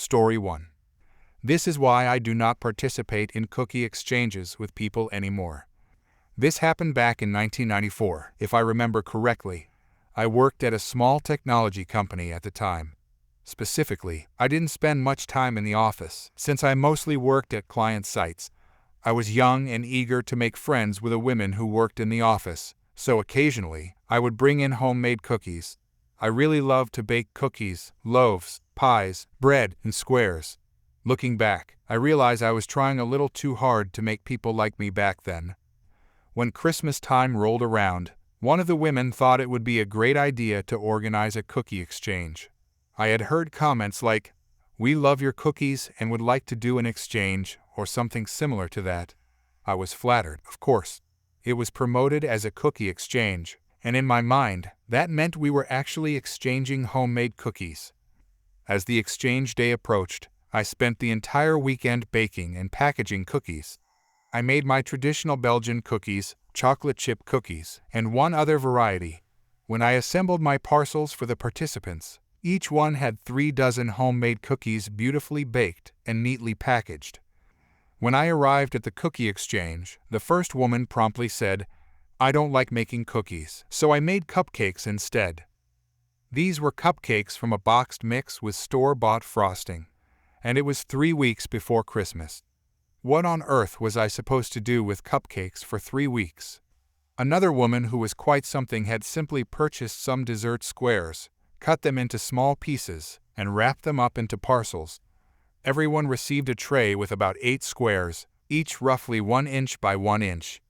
Story 1. This is why I do not participate in cookie exchanges with people anymore. This happened back in 1994, if I remember correctly. I worked at a small technology company at the time. Specifically, I didn't spend much time in the office, since I mostly worked at client sites. I was young and eager to make friends with the women who worked in the office, so occasionally, I would bring in homemade cookies. I really loved to bake cookies, loaves, pies, bread, and squares. Looking back, I realize I was trying a little too hard to make people like me back then. When Christmas time rolled around, one of the women thought it would be a great idea to organize a cookie exchange. I had heard comments like, "We love your cookies and would like to do an exchange," or something similar to that. I was flattered, of course. It was promoted as a cookie exchange, and in my mind, that meant we were actually exchanging homemade cookies. As the exchange day approached, I spent the entire weekend baking and packaging cookies. I made my traditional Belgian cookies, chocolate chip cookies, and one other variety. When I assembled my parcels for the participants, each one had 3 dozen homemade cookies beautifully baked and neatly packaged. When I arrived at the cookie exchange, the first woman promptly said, "I don't like making cookies, so I made cupcakes instead." These were cupcakes from a boxed mix with store-bought frosting, and it was 3 weeks before Christmas. What on earth was I supposed to do with cupcakes for 3 weeks? Another woman who was quite something had simply purchased some dessert squares, cut them into small pieces, and wrapped them up into parcels. Everyone received a tray with about 8 squares, each roughly 1 inch by 1 inch.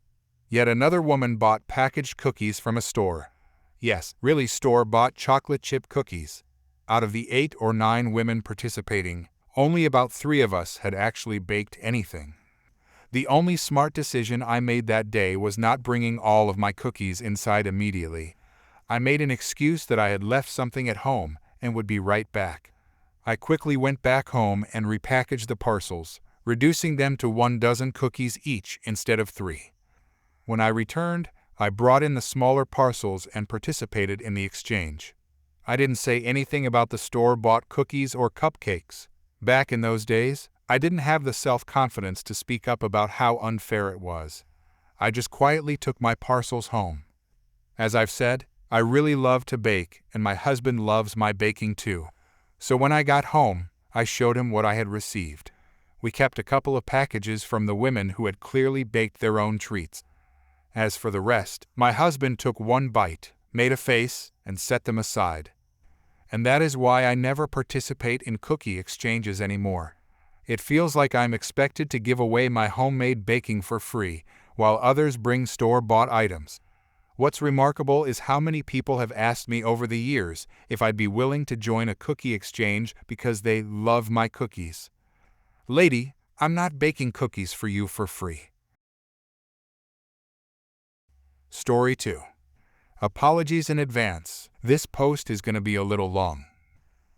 Yet another woman bought packaged cookies from a store. Yes, really store-bought chocolate chip cookies. Out of the 8 or 9 women participating, only about 3 of us had actually baked anything. The only smart decision I made that day was not bringing all of my cookies inside immediately. I made an excuse that I had left something at home and would be right back. I quickly went back home and repackaged the parcels, reducing them to 1 dozen cookies each instead of 3. When I returned, I brought in the smaller parcels and participated in the exchange. I didn't say anything about the store-bought cookies or cupcakes. Back in those days, I didn't have the self-confidence to speak up about how unfair it was. I just quietly took my parcels home. As I've said, I really love to bake, and my husband loves my baking too. So when I got home, I showed him what I had received. We kept a couple of packages from the women who had clearly baked their own treats. As for the rest, my husband took 1 bite, made a face, and set them aside. And that is why I never participate in cookie exchanges anymore. It feels like I'm expected to give away my homemade baking for free, while others bring store-bought items. What's remarkable is how many people have asked me over the years if I'd be willing to join a cookie exchange because they love my cookies. Lady, I'm not baking cookies for you for free. Story 2. Apologies in advance. This post is going to be a little long.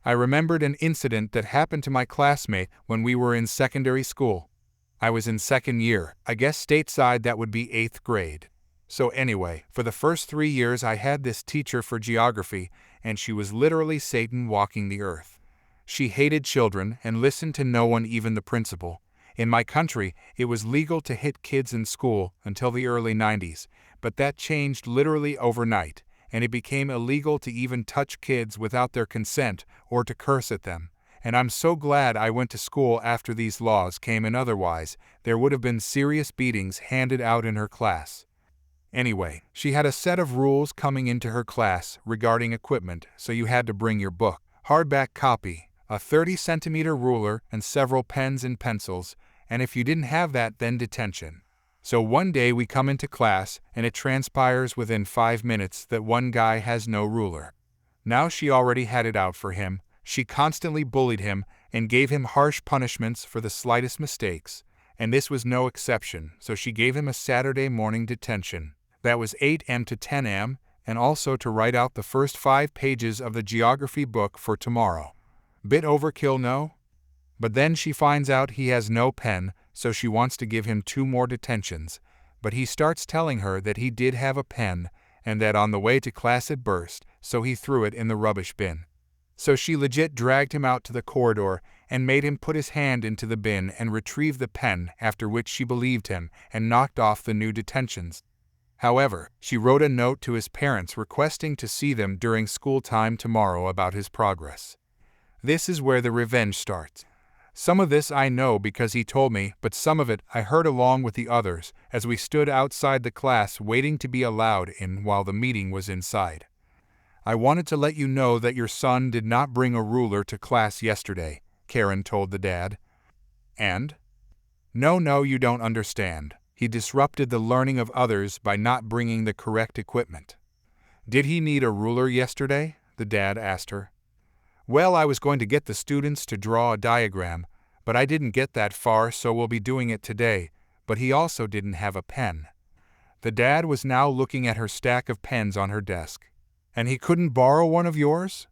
I remembered an incident that happened to my classmate when we were in secondary school. I was in 2nd year, I guess stateside that would be 8th grade. So anyway, for the first 3 years I had this teacher for geography, and she was literally Satan walking the earth. She hated children and listened to no one, even the principal. In my country, it was legal to hit kids in school until the early 90s, but that changed literally overnight, and it became illegal to even touch kids without their consent or to curse at them. And I'm so glad I went to school after these laws came in, otherwise, there would have been serious beatings handed out in her class. Anyway, she had a set of rules coming into her class regarding equipment, so you had to bring your book, hardback copy, a 30-centimeter ruler, and several pens and pencils, and if you didn't have that, then detention. So one day we come into class, and it transpires within 5 minutes that one guy has no ruler. Now she already had it out for him. She constantly bullied him and gave him harsh punishments for the slightest mistakes, and this was no exception, so she gave him a Saturday morning detention. That was 8 a.m. to 10 a.m., and also to write out the first 5 pages of the geography book for tomorrow. Bit overkill, no? But then she finds out he has no pen, so she wants to give him 2 more detentions, but he starts telling her that he did have a pen, and that on the way to class it burst, so he threw it in the rubbish bin. So she legit dragged him out to the corridor and made him put his hand into the bin and retrieve the pen, after which she believed him and knocked off the new detentions. However, she wrote a note to his parents requesting to see them during school time tomorrow about his progress. This is where the revenge starts. Some of this I know because he told me, but some of it I heard along with the others as we stood outside the class waiting to be allowed in while the meeting was inside. I wanted to let you know that your son did not bring a ruler to class yesterday, Karen told the dad. And? No, you don't understand. He disrupted the learning of others by not bringing the correct equipment. Did he need a ruler yesterday? The dad asked her. Well, I was going to get the students to draw a diagram, but I didn't get that far, so we'll be doing it today, but he also didn't have a pen. The dad was now looking at her stack of pens on her desk. And he couldn't borrow one of yours?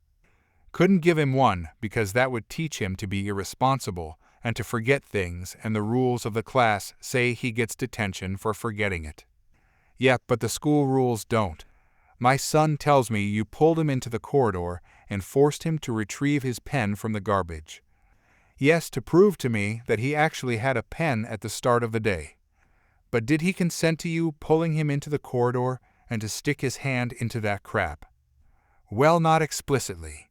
Couldn't give him one because that would teach him to be irresponsible and to forget things, and the rules of the class say he gets detention for forgetting it. Yeah, but the school rules don't. My son tells me you pulled him into the corridor and forced him to retrieve his pen from the garbage. Yes, to prove to me that he actually had a pen at the start of the day. But did he consent to you pulling him into the corridor and to stick his hand into that crap? Well, not explicitly.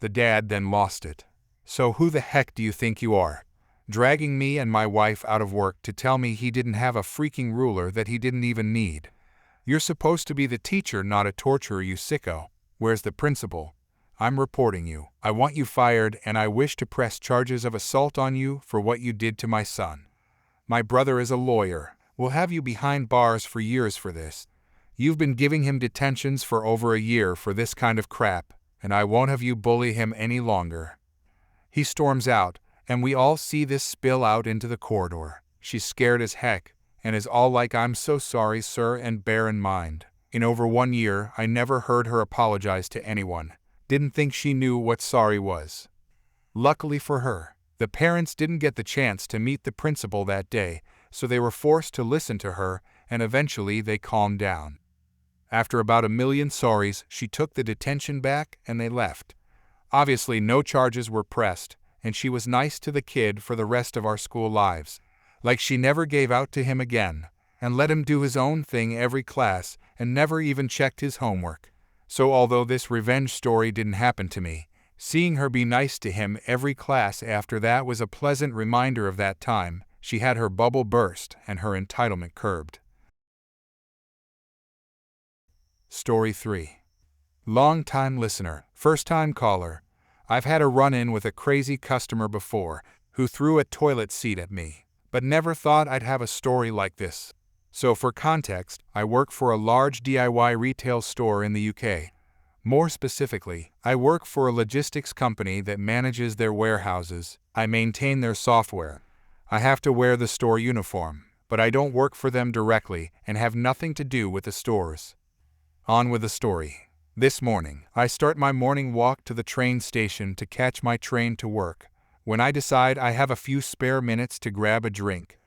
The dad then lost it. So who the heck do you think you are? Dragging me and my wife out of work to tell me he didn't have a freaking ruler that he didn't even need. You're supposed to be the teacher, not a torturer, you sicko. Where's the principal? I'm reporting you. I want you fired, and I wish to press charges of assault on you for what you did to my son. My brother is a lawyer. We'll have you behind bars for years for this. You've been giving him detentions for over a year for this kind of crap, and I won't have you bully him any longer. He storms out, and we all see this spill out into the corridor. She's scared as heck, and is all like, I'm so sorry, sir, and bear in mind. In over 1 year, I never heard her apologize to anyone. Didn't think she knew what sorry was. Luckily for her, the parents didn't get the chance to meet the principal that day, so they were forced to listen to her, and eventually they calmed down. After about 1,000,000 sorries, she took the detention back and they left. Obviously no charges were pressed, and she was nice to the kid for the rest of our school lives. Like she never gave out to him again, and let him do his own thing every class, and never even checked his homework. So although this revenge story didn't happen to me, seeing her be nice to him every class after that was a pleasant reminder of that time. She had her bubble burst and her entitlement curbed. Story 3. Long-time listener, first-time caller. I've had a run-in with a crazy customer before who threw a toilet seat at me, but never thought I'd have a story like this. So for context, I work for a large DIY retail store in the UK. More specifically, I work for a logistics company that manages their warehouses. I maintain their software. I have to wear the store uniform, but I don't work for them directly and have nothing to do with the stores. On with the story. This morning, I start my morning walk to the train station to catch my train to work, when I decide I have a few spare minutes to grab a drink.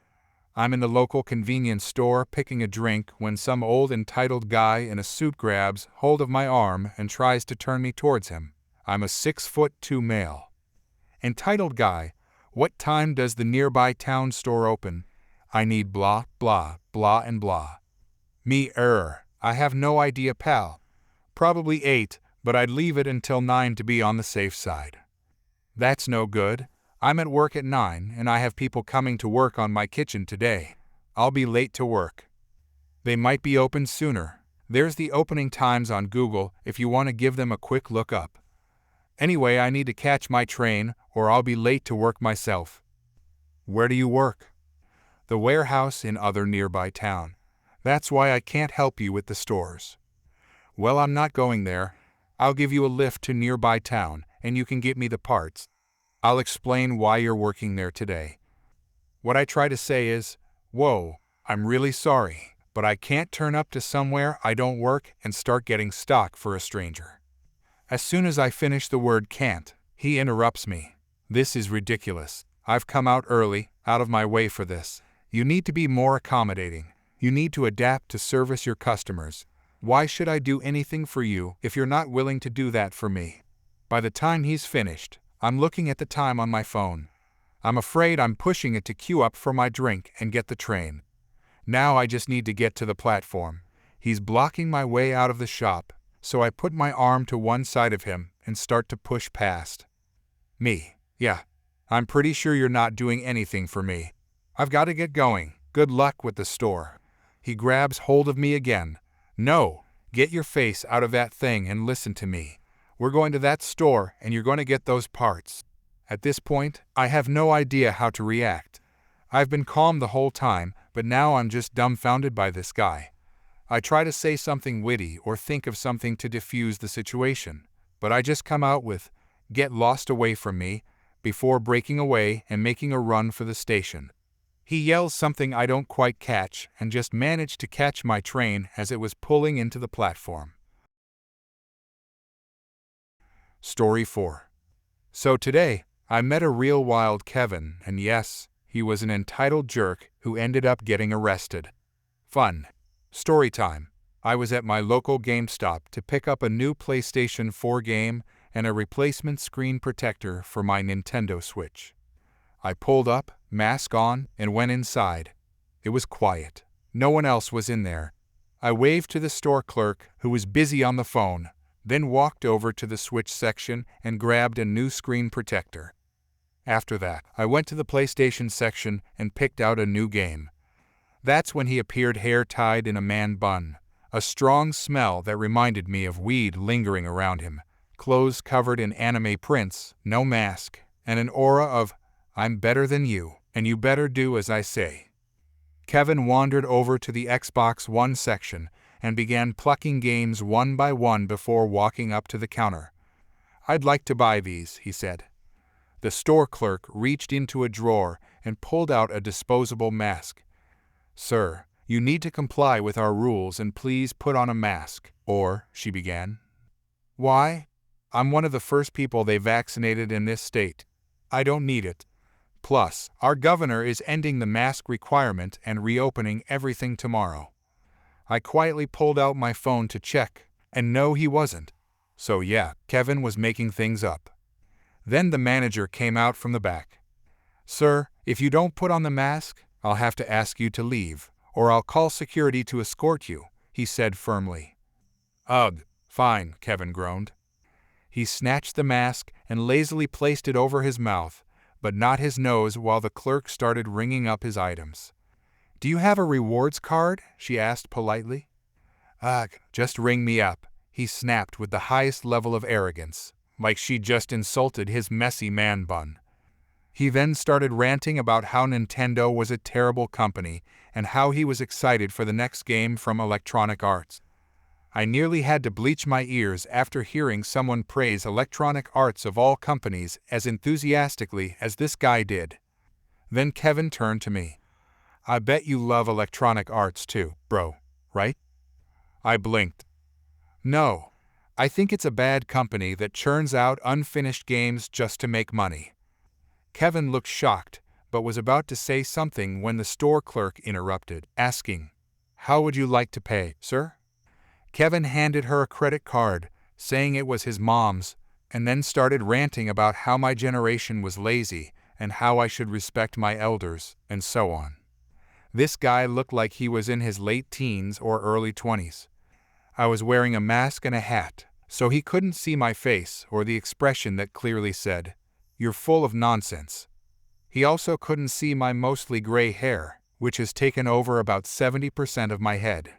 I'm in the local convenience store picking a drink when some old entitled guy in a suit grabs hold of my arm and tries to turn me towards him. I'm a 6'2" male. Entitled guy, what time does the nearby town store open? I need blah, blah, blah and blah. Me, I have no idea, pal. Probably 8, but I'd leave it until 9 to be on the safe side. That's no good. I'm at work at 9 and I have people coming to work on my kitchen today. I'll be late to work. They might be open sooner. There's the opening times on Google if you want to give them a quick look up. Anyway, I need to catch my train or I'll be late to work myself. Where do you work? The warehouse in other nearby town. That's why I can't help you with the stores. Well, I'm not going there. I'll give you a lift to nearby town and you can get me the parts. I'll explain why you're working there today. What I try to say is, whoa, I'm really sorry, but I can't turn up to somewhere I don't work and start getting stock for a stranger. As soon as I finish the word can't, he interrupts me. This is ridiculous. I've come out early, out of my way for this. You need to be more accommodating. You need to adapt to service your customers. Why should I do anything for you if you're not willing to do that for me? By the time he's finished, I'm looking at the time on my phone. I'm afraid I'm pushing it to queue up for my drink and get the train. Now I just need to get to the platform. He's blocking my way out of the shop, so I put my arm to one side of him and start to push past. Me. Yeah. I'm pretty sure you're not doing anything for me. I've got to get going. Good luck with the store. He grabs hold of me again. No, get your face out of that thing and listen to me. We're going to that store and you're going to get those parts. At this point, I have no idea how to react. I've been calm the whole time, but now I'm just dumbfounded by this guy. I try to say something witty or think of something to diffuse the situation, but I just come out with, "Get lost away from me," before breaking away and making a run for the station. He yells something I don't quite catch and just managed to catch my train as it was pulling into the platform. Story 4. So today, I met a real wild Kevin, and yes, he was an entitled jerk who ended up getting arrested. Fun. Story time. I was at my local GameStop to pick up a new PlayStation 4 game and a replacement screen protector for my Nintendo Switch. I pulled up, mask on, and went inside. It was quiet. No one else was in there. I waved to the store clerk, who was busy on the phone, then walked over to the Switch section and grabbed a new screen protector. After that, I went to the PlayStation section and picked out a new game. That's when he appeared, hair tied in a man bun, a strong smell that reminded me of weed lingering around him, clothes covered in anime prints, no mask, and an aura of, "I'm better than you, and you better do as I say." Kevin wandered over to the Xbox One section and began plucking games one by one before walking up to the counter. "I'd like to buy these," he said. The store clerk reached into a drawer and pulled out a disposable mask. "Sir, you need to comply with our rules and please put on a mask," or, she began. "Why? I'm one of the first people they vaccinated in this state. I don't need it. Plus, our governor is ending the mask requirement and reopening everything tomorrow." I quietly pulled out my phone to check, and no, he wasn't. So yeah, Kevin was making things up. Then the manager came out from the back. "Sir, if you don't put on the mask, I'll have to ask you to leave, or I'll call security to escort you," he said firmly. "Ugh, fine," Kevin groaned. He snatched the mask and lazily placed it over his mouth, but not his nose, while the clerk started ringing up his items. "Do you have a rewards card?" she asked politely. "Ugh, just ring me up," he snapped with the highest level of arrogance, like she'd just insulted his messy man bun. He then started ranting about how Nintendo was a terrible company and how he was excited for the next game from Electronic Arts. I nearly had to bleach my ears after hearing someone praise Electronic Arts of all companies as enthusiastically as this guy did. Then Kevin turned to me. "I bet you love Electronic Arts too, bro, right?" I blinked. "No, I think it's a bad company that churns out unfinished games just to make money." Kevin looked shocked, but was about to say something when the store clerk interrupted, asking, "How would you like to pay, sir?" Kevin handed her a credit card, saying it was his mom's, and then started ranting about how my generation was lazy and how I should respect my elders, and so on. This guy looked like he was in his late teens or early 20s. I was wearing a mask and a hat, so he couldn't see my face or the expression that clearly said, "You're full of nonsense." He also couldn't see my mostly gray hair, which has taken over about 70% of my head.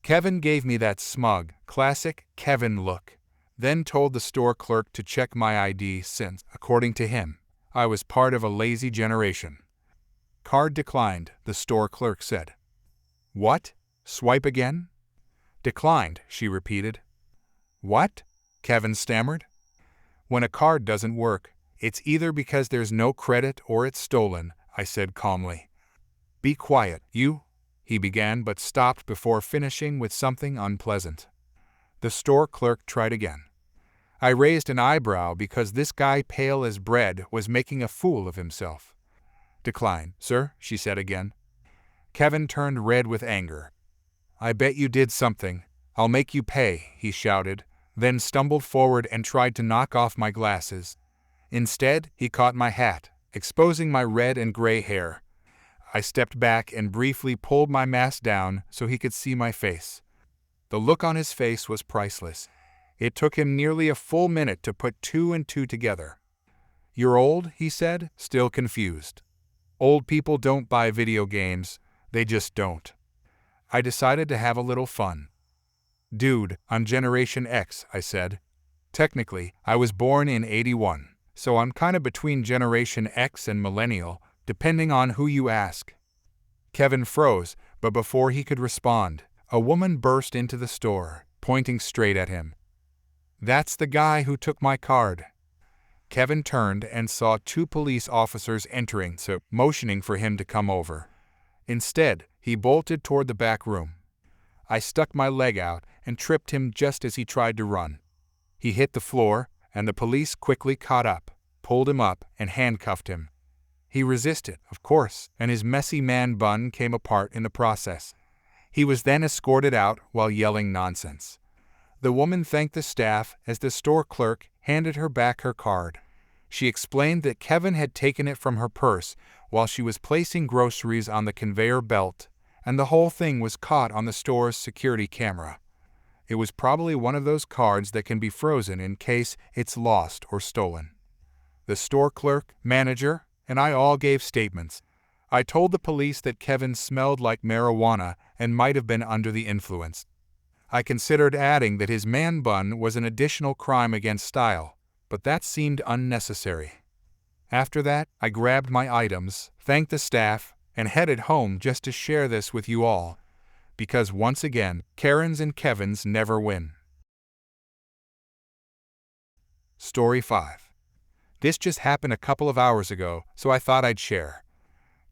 Kevin gave me that smug, classic Kevin look, then told the store clerk to check my ID since, according to him, I was part of a lazy generation. "Card declined," the store clerk said. "What? Swipe again?" "Declined," she repeated. "What?" Kevin stammered. "When a card doesn't work, it's either because there's no credit or it's stolen," I said calmly. "Be quiet, you," he began, but stopped before finishing with something unpleasant. The store clerk tried again. I raised an eyebrow because this guy, pale as bread, was making a fool of himself. "Decline, sir," she said again. Kevin turned red with anger. "I bet you did something. I'll make you pay," he shouted, then stumbled forward and tried to knock off my glasses. Instead, he caught my hat, exposing my red and gray hair. I stepped back and briefly pulled my mask down so he could see my face. The look on his face was priceless. It took him nearly a full minute to put two and two together. "You're old," he said, still confused. "Old people don't buy video games. They just don't." I decided to have a little fun. "Dude, I'm Generation X," I said. "Technically, I was born in '81, so I'm kinda between Generation X and Millennial, depending on who you ask." Kevin froze, but before he could respond, a woman burst into the store, pointing straight at him. "That's the guy who took my card." Kevin turned and saw two police officers entering, so motioning for him to come over. Instead, he bolted toward the back room. I stuck my leg out and tripped him just as he tried to run. He hit the floor, and the police quickly caught up, pulled him up, and handcuffed him. He resisted, of course, and his messy man bun came apart in the process. He was then escorted out while yelling nonsense. The woman thanked the staff as the store clerk handed her back her card. She explained that Kevin had taken it from her purse while she was placing groceries on the conveyor belt, and the whole thing was caught on the store's security camera. It was probably one of those cards that can be frozen in case it's lost or stolen. The store clerk, manager, and I all gave statements. I told the police that Kevin smelled like marijuana and might have been under the influence. I considered adding that his man bun was an additional crime against style, but that seemed unnecessary. After that, I grabbed my items, thanked the staff, and headed home just to share this with you all. Because once again, Karens and Kevins never win. Story 5. This just happened a couple of hours ago, so I thought I'd share.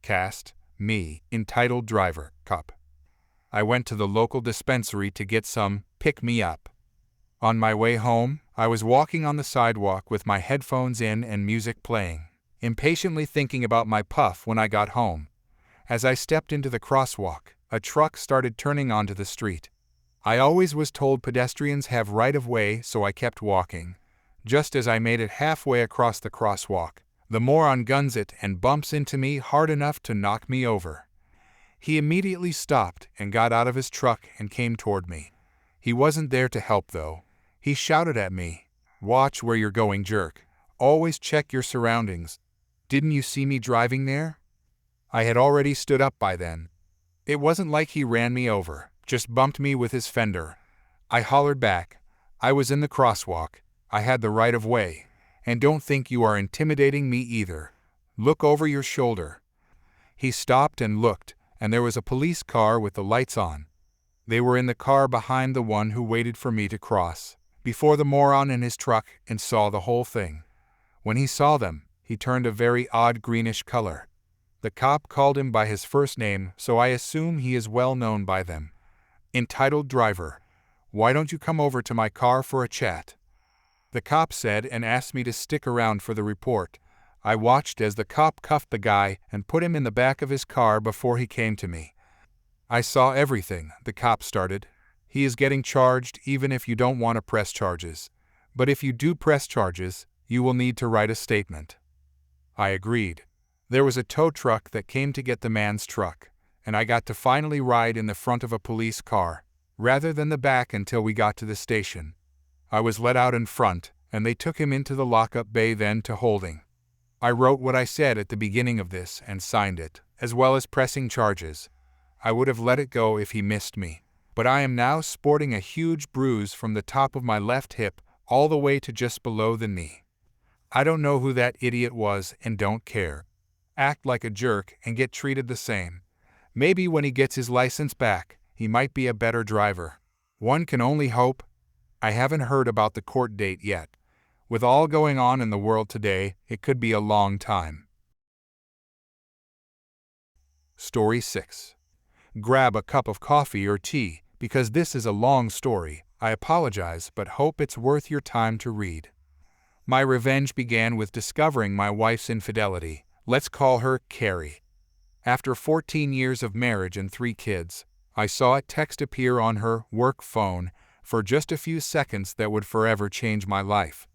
Cast, me, entitled driver, cup. I went to the local dispensary to get some pick-me-up. On my way home, I was walking on the sidewalk with my headphones in and music playing, impatiently thinking about my puff when I got home. As I stepped into the crosswalk, a truck started turning onto the street. I always was told pedestrians have right-of-way, so I kept walking. Just as I made it halfway across the crosswalk, the moron guns it and bumps into me hard enough to knock me over. He immediately stopped and got out of his truck and came toward me. He wasn't there to help, though. He shouted at me, "Watch where you're going, jerk. Always check your surroundings. Didn't you see me driving there?" I had already stood up by then. It wasn't like he ran me over, just bumped me with his fender. I hollered back, "I was in the crosswalk. I had the right of way. And don't think you are intimidating me either. Look over your shoulder." He stopped and looked, and there was a police car with the lights on. They were in the car behind the one who waited for me to cross, before the moron in his truck, and saw the whole thing. When he saw them, he turned a very odd greenish color. The cop called him by his first name, so I assume he is well known by them. "Entitled driver, why don't you come over to my car for a chat?" The cop said and asked me to stick around for the report. I watched as the cop cuffed the guy and put him in the back of his car before he came to me. "I saw everything," the cop started. "He is getting charged even if you don't want to press charges. But if you do press charges, you will need to write a statement." I agreed. There was a tow truck that came to get the man's truck, and I got to finally ride in the front of a police car, rather than the back until we got to the station. I was let out in front, and they took him into the lockup bay then to holding. I wrote what I said at the beginning of this and signed it, as well as pressing charges. I would have let it go if he missed me, but I am now sporting a huge bruise from the top of my left hip all the way to just below the knee. I don't know who that idiot was and don't care. Act like a jerk and get treated the same. Maybe when he gets his license back, he might be a better driver. One can only hope. I haven't heard about the court date yet. With all going on in the world today, it could be a long time. Story 6. Grab a cup of coffee or tea, because this is a long story. I apologize, but hope it's worth your time to read. My revenge began with discovering my wife's infidelity. Let's call her Carrie. After 14 years of marriage and 3 kids, I saw a text appear on her work phone for just a few seconds that would forever change my life.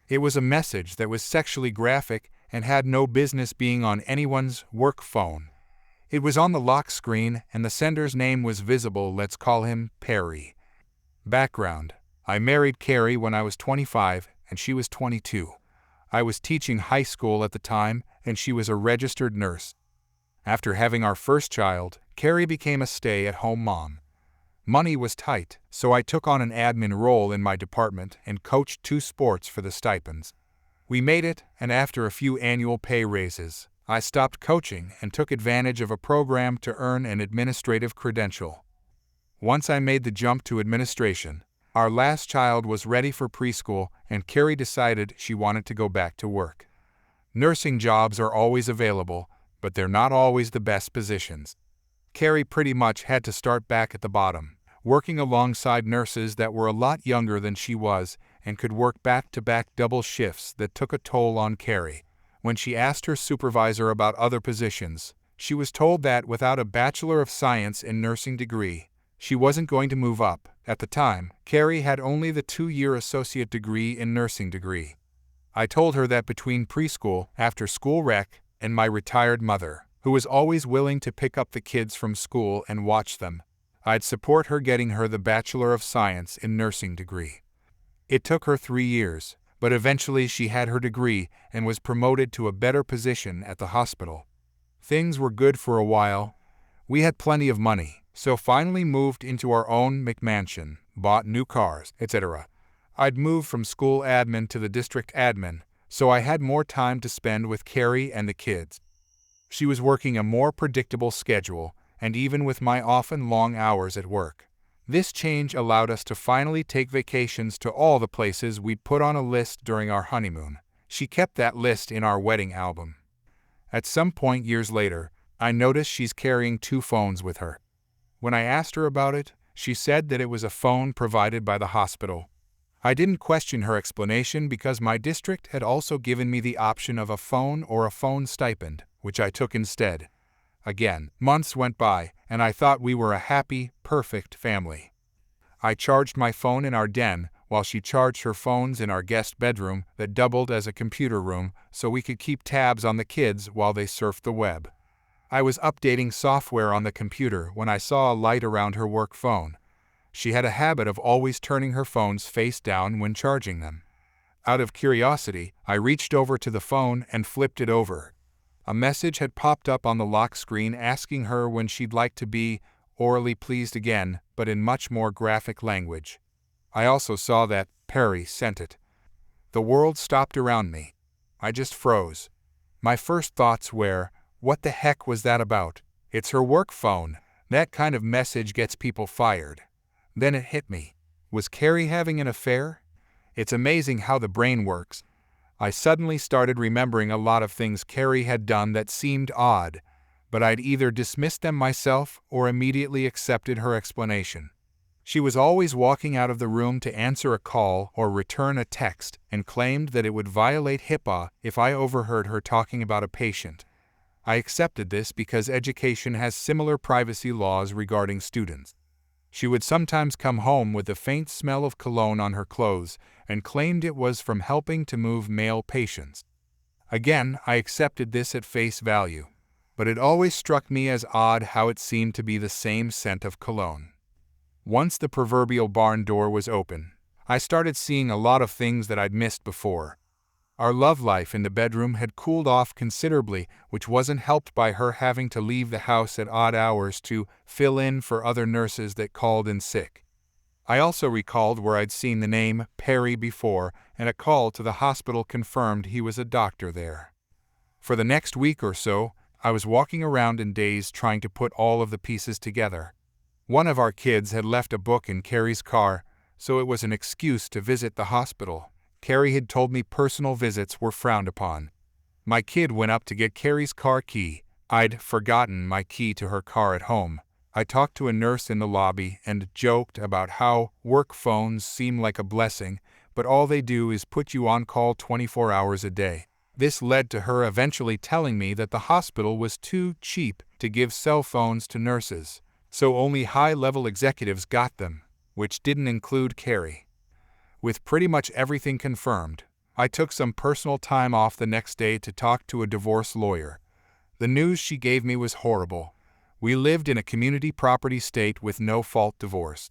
It was a message that was sexually graphic and had no business being on anyone's work phone. It was on the lock screen and the sender's name was visible. Let's call him Perry. Background: I married Carrie when I was 25 and she was 22. I was teaching high school at the time and she was a registered nurse. After having our first child, Carrie became a stay-at-home mom. Money was tight, so I took on an admin role in my department and coached 2 sports for the stipends. We made it, and after a few annual pay raises, I stopped coaching and took advantage of a program to earn an administrative credential. Once I made the jump to administration, our last child was ready for preschool and Carrie decided she wanted to go back to work. Nursing jobs are always available, but they're not always the best positions. Carrie pretty much had to start back at the bottom, working alongside nurses that were a lot younger than she was and could work back-to-back double shifts that took a toll on Carrie. When she asked her supervisor about other positions, she was told that without a Bachelor of Science in Nursing degree, she wasn't going to move up. At the time, Carrie had only the 2-year associate degree in nursing degree. I told her that between preschool, after-school rec, and my retired mother, who was always willing to pick up the kids from school and watch them, I'd support her getting her the Bachelor of Science in Nursing degree. It took her 3 years, but eventually she had her degree and was promoted to a better position at the hospital. Things were good for a while. We had plenty of money, so finally moved into our own McMansion, bought new cars, etc. I'd moved from school admin to the district admin, so I had more time to spend with Carrie and the kids. She was working a more predictable schedule, and even with my often long hours at work, this change allowed us to finally take vacations to all the places we'd put on a list during our honeymoon. She kept that list in our wedding album. At some point years later, I noticed she's carrying 2 phones with her. When I asked her about it, she said that it was a phone provided by the hospital. I didn't question her explanation because my district had also given me the option of a phone or a phone stipend, which I took instead. Again, months went by, and I thought we were a happy, perfect family. I charged my phone in our den, while she charged her phones in our guest bedroom that doubled as a computer room so we could keep tabs on the kids while they surfed the web. I was updating software on the computer when I saw a light around her work phone. She had a habit of always turning her phones face down when charging them. Out of curiosity, I reached over to the phone and flipped it over. A message had popped up on the lock screen asking her when she'd like to be orally pleased again, but in much more graphic language. I also saw that Perry sent it. The world stopped around me. I just froze. My first thoughts were, what the heck was that about? It's her work phone. That kind of message gets people fired. Then it hit me. Was Carrie having an affair? It's amazing how the brain works. I suddenly started remembering a lot of things Carrie had done that seemed odd, but I'd either dismissed them myself or immediately accepted her explanation. She was always walking out of the room to answer a call or return a text and claimed that it would violate HIPAA if I overheard her talking about a patient. I accepted this because education has similar privacy laws regarding students. She would sometimes come home with the faint smell of cologne on her clothes and claimed it was from helping to move male patients. Again, I accepted this at face value, but it always struck me as odd how it seemed to be the same scent of cologne. Once the proverbial barn door was open, I started seeing a lot of things that I'd missed before. Our love life in the bedroom had cooled off considerably, which wasn't helped by her having to leave the house at odd hours to fill in for other nurses that called in sick. I also recalled where I'd seen the name Perry before, and a call to the hospital confirmed he was a doctor there. For the next week or so, I was walking around in daze trying to put all of the pieces together. One of our kids had left a book in Carrie's car, so it was an excuse to visit the hospital. Carrie had told me personal visits were frowned upon. My kid went up to get Carrie's car key. I'd forgotten my key to her car at home. I talked to a nurse in the lobby and joked about how work phones seem like a blessing, but all they do is put you on call 24 hours a day. This led to her eventually telling me that the hospital was too cheap to give cell phones to nurses, so only high-level executives got them, which didn't include Carrie. With pretty much everything confirmed, I took some personal time off the next day to talk to a divorce lawyer. The news she gave me was horrible. We lived in a community property state with no-fault divorce.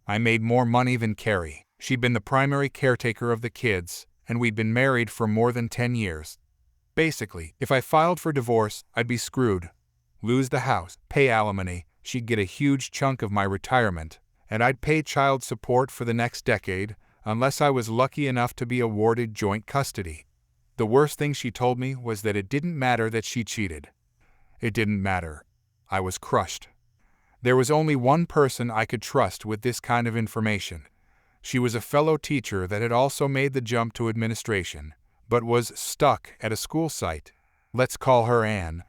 I made more money than Carrie. She'd been the primary caretaker of the kids, and we'd been married for more than 10 years. Basically, if I filed for divorce, I'd be screwed. Lose the house, pay alimony, she'd get a huge chunk of my retirement, and I'd pay child support for the next decade, unless I was lucky enough to be awarded joint custody. The worst thing she told me was that it didn't matter that she cheated. It didn't matter. I was crushed. There was only one person I could trust with this kind of information. She was a fellow teacher that had also made the jump to administration, but was stuck at a school site. Let's call her Anne.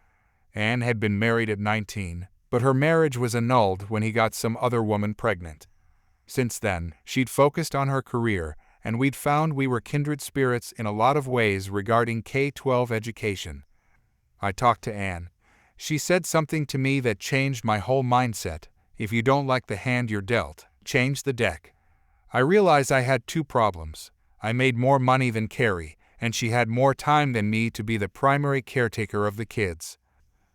Anne had been married at 19, but her marriage was annulled when he got some other woman pregnant. Since then, she'd focused on her career, and we'd found we were kindred spirits in a lot of ways regarding K-12 education. I talked to Anne. She said something to me that changed my whole mindset. If you don't like the hand you're dealt, change the deck. I realized I had two problems. I made more money than Carrie, and she had more time than me to be the primary caretaker of the kids.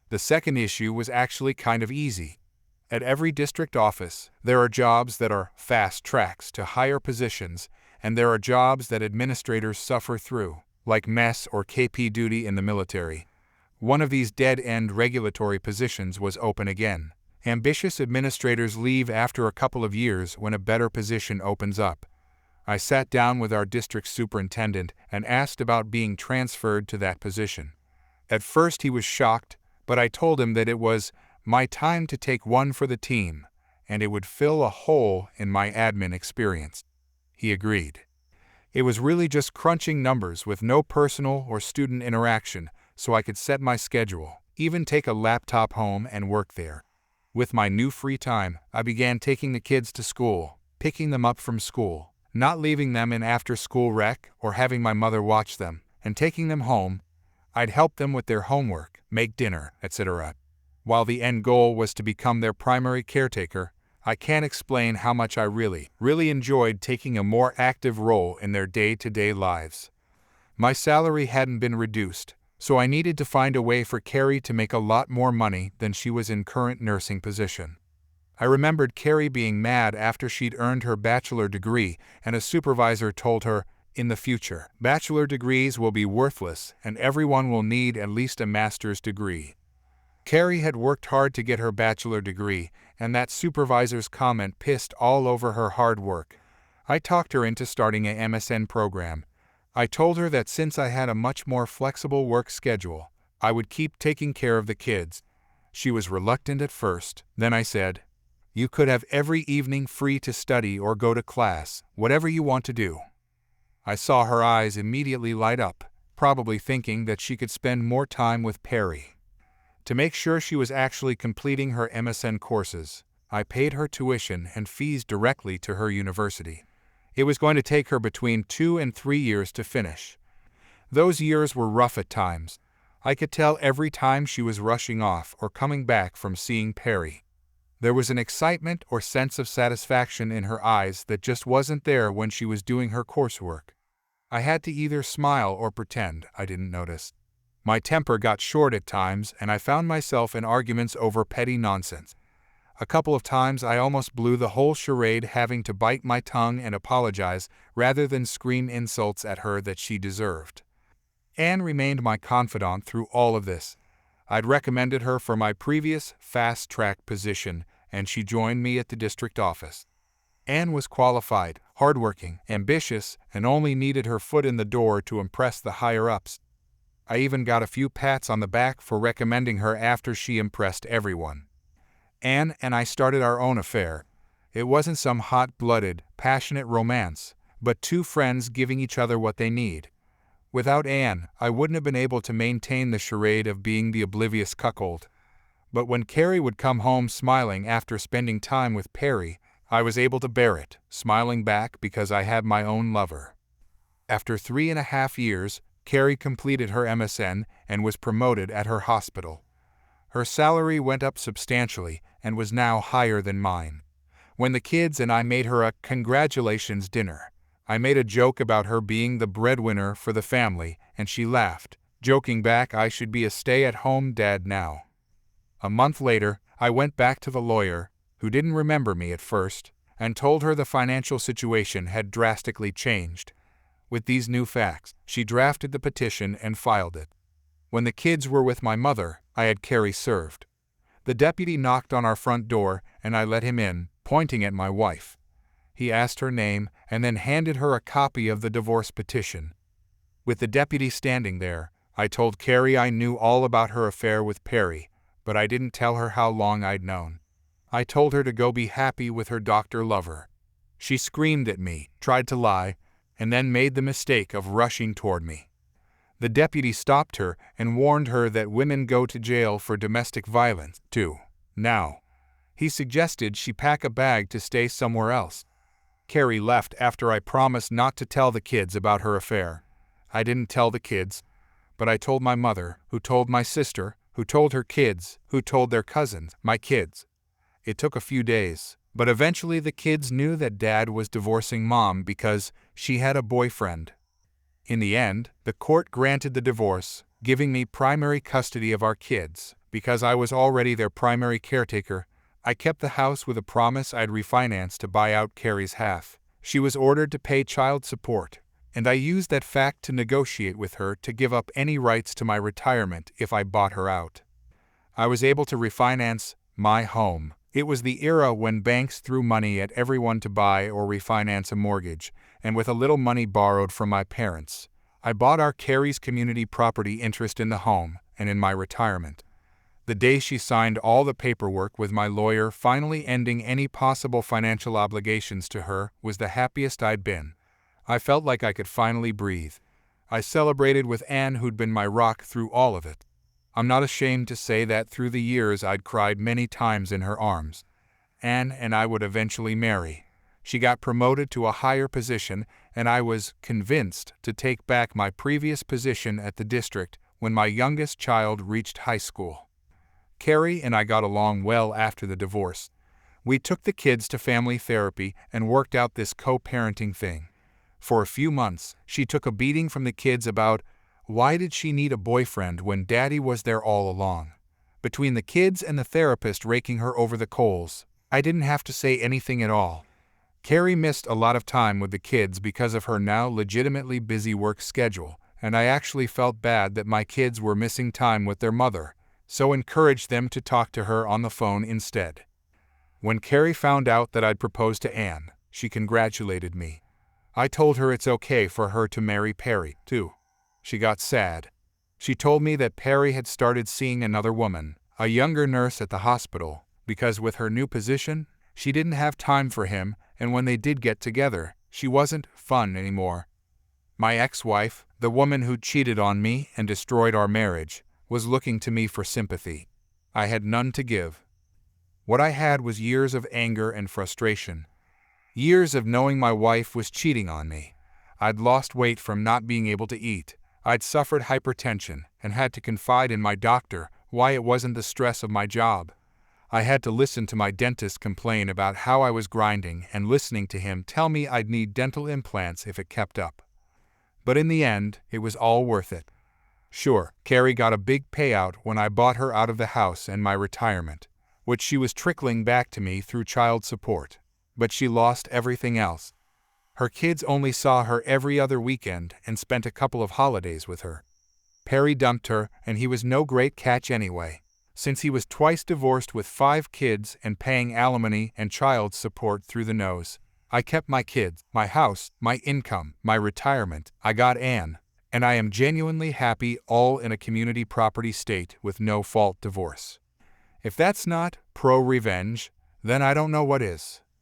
The second issue was actually kind of easy. At every district office, there are jobs that are fast tracks to higher positions, and there are jobs that administrators suffer through, like mess or KP duty in the military. One of these dead-end regulatory positions was open again. Ambitious administrators leave after a couple of years when a better position opens up. I sat down with our district superintendent and asked about being transferred to that position. At first he was shocked, but I told him that it was my time to take one for the team, and it would fill a hole in my admin experience. He agreed. It was really just crunching numbers with no personal or student interaction, so I could set my schedule, even take a laptop home and work there. With my new free time, I began taking the kids to school, picking them up from school, not leaving them in after-school rec or having my mother watch them, and taking them home. I'd help them with their homework, make dinner, etc. While the end goal was to become their primary caretaker, I can't explain how much I really enjoyed taking a more active role in their day-to-day lives. My salary hadn't been reduced, so I needed to find a way for Carrie to make a lot more money than she was in current nursing position. I remembered Carrie being mad after she'd earned her bachelor degree and a supervisor told her, "In the future, bachelor degrees will be worthless and everyone will need at least a master's degree." Carrie had worked hard to get her bachelor degree, and that supervisor's comment pissed all over her hard work. I talked her into starting a MSN program. I told her that since I had a much more flexible work schedule, I would keep taking care of the kids. She was reluctant at first. Then I said, "You could have every evening free to study or go to class, whatever you want to do." I saw her eyes immediately light up, probably thinking that she could spend more time with Perry. To make sure she was actually completing her MSN courses, I paid her tuition and fees directly to her university. It was going to take her between 2 and 3 years to finish. Those years were rough at times. I could tell every time she was rushing off or coming back from seeing Perry. There was an excitement or sense of satisfaction in her eyes that just wasn't there when she was doing her coursework. I had to either smile or pretend I didn't notice. My temper got short at times, and I found myself in arguments over petty nonsense. A couple of times I almost blew the whole charade, having to bite my tongue and apologize rather than scream insults at her that she deserved. Anne remained my confidant through all of this. I'd recommended her for my previous fast-track position, and she joined me at the district office. Anne was qualified, hardworking, ambitious, and only needed her foot in the door to impress the higher-ups. I even got a few pats on the back for recommending her after she impressed everyone. Anne and I started our own affair. It wasn't some hot-blooded, passionate romance, but two friends giving each other what they need. Without Anne, I wouldn't have been able to maintain the charade of being the oblivious cuckold. But when Carrie would come home smiling after spending time with Perry, I was able to bear it, smiling back because I had my own lover. After 3.5 years, Carrie completed her MSN and was promoted at her hospital. Her salary went up substantially and was now higher than mine. When the kids and I made her a congratulations dinner, I made a joke about her being the breadwinner for the family, and she laughed, joking back I should be a stay-at-home dad now. A month later, I went back to the lawyer, who didn't remember me at first, and told her the financial situation had drastically changed. With these new facts, she drafted the petition and filed it. When the kids were with my mother, I had Carrie served. The deputy knocked on our front door, and I let him in, pointing at my wife. He asked her name and then handed her a copy of the divorce petition. With the deputy standing there, I told Carrie I knew all about her affair with Perry, but I didn't tell her how long I'd known. I told her to go be happy with her doctor lover. She screamed at me, tried to lie, and then made the mistake of rushing toward me. The deputy stopped her and warned her that women go to jail for domestic violence, too. Now, he suggested she pack a bag to stay somewhere else. Carrie left after I promised not to tell the kids about her affair. I didn't tell the kids, but I told my mother, who told my sister, who told her kids, who told their cousins, my kids. It took a few days, but eventually the kids knew that Dad was divorcing Mom because she had a boyfriend. In the end, the court granted the divorce, giving me primary custody of our kids. Because I was already their primary caretaker, I kept the house with a promise I'd refinance to buy out Carrie's half. She was ordered to pay child support, and I used that fact to negotiate with her to give up any rights to my retirement if I bought her out. I was able to refinance my home. It was the era when banks threw money at everyone to buy or refinance a mortgage, and with a little money borrowed from my parents, I bought our Carrie's community property interest in the home and in my retirement. The day she signed all the paperwork with my lawyer finally ending any possible financial obligations to her was the happiest I'd been. I felt like I could finally breathe. I celebrated with Anne, who'd been my rock through all of it. I'm not ashamed to say that through the years I'd cried many times in her arms. Anne and I would eventually marry. She got promoted to a higher position, and I was convinced to take back my previous position at the district when my youngest child reached high school. Carrie and I got along well after the divorce. We took the kids to family therapy and worked out this co-parenting thing. For a few months, she took a beating from the kids about why did she need a boyfriend when Daddy was there all along. Between the kids and the therapist raking her over the coals, I didn't have to say anything at all. Carrie missed a lot of time with the kids because of her now legitimately busy work schedule, and I actually felt bad that my kids were missing time with their mother, so encouraged them to talk to her on the phone instead. When Carrie found out that I'd proposed to Anne, she congratulated me. I told her it's okay for her to marry Perry, too. She got sad. She told me that Perry had started seeing another woman, a younger nurse at the hospital, because with her new position, she didn't have time for him, and when they did get together, she wasn't fun anymore. My ex-wife, the woman who cheated on me and destroyed our marriage, was looking to me for sympathy. I had none to give. What I had was years of anger and frustration. Years of knowing my wife was cheating on me. I'd lost weight from not being able to eat. I'd suffered hypertension and had to confide in my doctor why it wasn't the stress of my job. I had to listen to my dentist complain about how I was grinding and listening to him tell me I'd need dental implants if it kept up. But in the end, it was all worth it. Sure, Carrie got a big payout when I bought her out of the house and my retirement, which she was trickling back to me through child support. But she lost everything else. Her kids only saw her every other weekend and spent a couple of holidays with her. Perry dumped her, and he was no great catch anyway, since he was twice divorced with 5 kids and paying alimony and child support through the nose. I kept my kids, my house, my income, my retirement. I got Anne, and I am genuinely happy, all in a community property state with no fault divorce. If that's not pro-revenge, then I don't know what is.